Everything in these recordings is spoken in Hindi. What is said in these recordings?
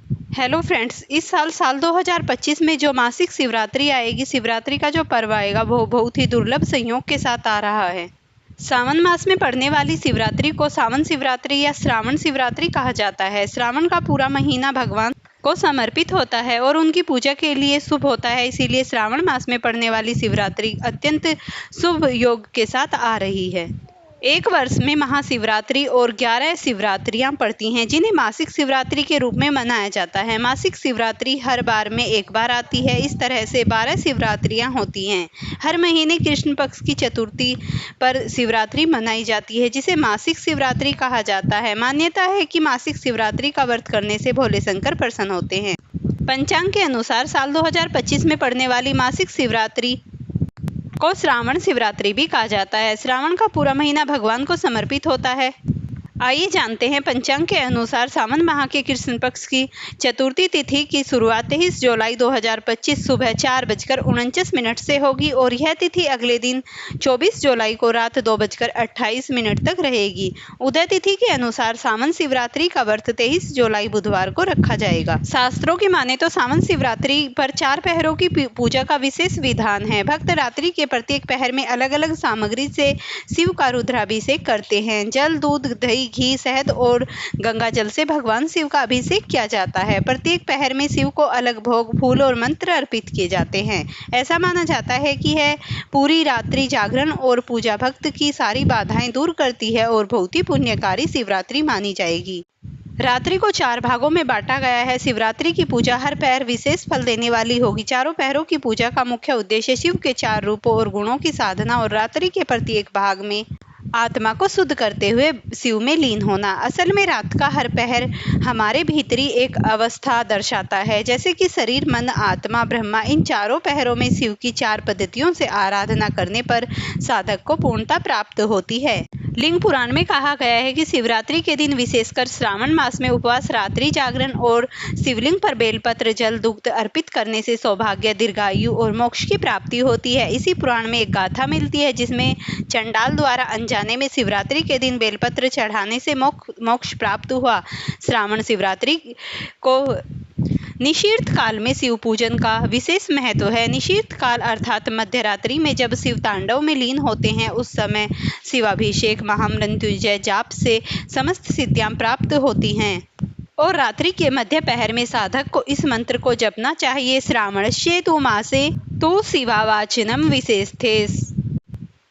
हेलो फ्रेंड्स, इस साल 2025 में जो मासिक शिवरात्रि आएगी, शिवरात्रि का जो पर्व आएगा वो बहुत ही दुर्लभ संयोग के साथ आ रहा है। सावन मास में पड़ने वाली शिवरात्रि को सावन शिवरात्रि या श्रावण शिवरात्रि कहा जाता है। श्रावण का पूरा महीना भगवान को समर्पित होता है और उनकी पूजा के लिए शुभ होता है, इसीलिए श्रावण मास में पड़ने वाली शिवरात्रि अत्यंत शुभ योग के साथ आ रही है। एक वर्ष में महाशिवरात्रि और 11 शिवरात्रियां पड़ती हैं, जिन्हें मासिक शिवरात्रि के रूप में मनाया जाता है। मासिक शिवरात्रि हर बार में एक बार आती है। इस तरह से 12 शिवरात्रियां होती हैं। हर महीने कृष्ण पक्ष की चतुर्थी पर शिवरात्रि मनाई जाती है, जिसे मासिक शिवरात्रि कहा जाता है। मान्यता है कि मासिक शिवरात्रि का व्रत करने से भोले शंकर प्रसन्न होते हैं। पंचांग के अनुसार साल 2025 में पड़ने वाली मासिक शिवरात्रि को श्रावण शिवरात्रि भी कहा जाता है। श्रावण का पूरा महीना भगवान को समर्पित होता है। आइए जानते हैं पंचांग के अनुसार सावन माह के कृष्ण पक्ष की चतुर्थी तिथि की शुरुआत 23 जुलाई 2025 सुबह 4:49 से होगी और यह तिथि अगले दिन 24 जुलाई को रात 2:28 तक रहेगी। उदय तिथि के अनुसार सावन शिवरात्रि का व्रत 23 जुलाई बुधवार को रखा जाएगा। शास्त्रों की माने तो सावन शिवरात्रि पर 4 पहरों की पूजा का विशेष विधान है। भक्त रात्रि के प्रत्येक पहर में अलग अलग सामग्री से शिव का रुद्राभिषेक करते हैं। जल, दूध, दही, घी, शहद और गंगा जल से भगवान शिव का अभिषेक किया जाता है। प्रत्येक पहर में शिव को अलग भोग, फूल और मंत्र अर्पित किए जाते हैं। ऐसा माना जाता है कि यह पूरी रात्रि जागरण और पूजा भक्त की सारी बाधाएं दूर करती है और बहुत ही पुण्यकारी शिवरात्रि मानी जाएगी। रात्रि को 4 भागों में बांटा गया है। शिवरात्रि की पूजा हर पहर विशेष फल देने वाली होगी। चारों पहरों की पूजा का मुख्य उद्देश्य शिव के 4 रूपों और गुणों की साधना और रात्रि के प्रत्येक भाग में आत्मा को शुद्ध करते हुए शिव में लीन होना। असल में रात का हर पहर हमारे भीतरी एक अवस्था दर्शाता है, जैसे कि शरीर, मन, आत्मा, ब्रह्मा। इन चारों पहरों में शिव की 4 पद्धतियों से आराधना करने पर साधक को पूर्णता प्राप्त होती है। लिंग पुराण में कहा गया है कि शिवरात्रि के दिन विशेषकर श्रावण मास में उपवास, रात्रि जागरण और शिवलिंग पर बेलपत्र, जल, दुग्ध अर्पित करने से सौभाग्य, दीर्घायु और मोक्ष की प्राप्ति होती है। इसी पुराण में एक गाथा मिलती है जिसमें चंडाल द्वारा अनजाने में शिवरात्रि के दिन बेलपत्र चढ़ाने से मोक्ष प्राप्त हुआ। श्रावण शिवरात्रि को निशीथ काल में शिव पूजन का विशेष महत्व है। निशीथ काल अर्थात मध्यरात्रि में जब शिव तांडव में लीन होते हैं, उस समय शिवाभिषेक, महामृत्युंजय जाप से समस्त सिद्धियां प्राप्त होती हैं और रात्रि के मध्य पहर में साधक को इस मंत्र को जपना चाहिए। श्रावणस्येतु मासे तु शिवावाचनम विशेषते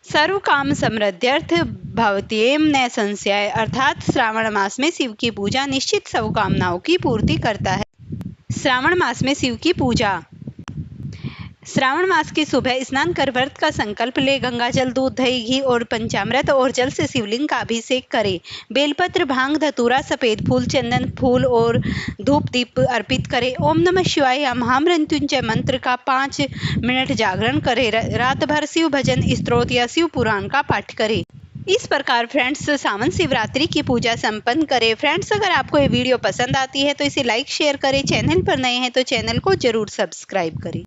सर्व काम समृद्ध्यर्थ भवत्येम न संशय। अर्थात श्रावण मास में शिव की पूजा निश्चित सब कामनाओं की पूर्ति करता है। श्रावण मास में शिव की पूजा। श्रावण मास की सुबह स्नान कर व्रत का संकल्प ले। गंगा जल, दूध, दही, घी और पंचामृत और जल से शिवलिंग का अभिषेक करें। बेलपत्र, भांग, धतूरा, सफेद फूल, चंदन, फूल और धूप दीप अर्पित करें। ओम नमः शिवाय या महामृत्युंजय मंत्र का 5 मिनट जागरण करें। रात भर शिव भजन, स्तोत्र या शिव पुराण का पाठ करें। इस प्रकार फ्रेंड्स सावन शिवरात्रि की पूजा संपन्न करें। फ्रेंड्स, अगर आपको ये वीडियो पसंद आती है तो इसे लाइक शेयर करें। चैनल पर नए हैं तो चैनल को जरूर सब्सक्राइब करें।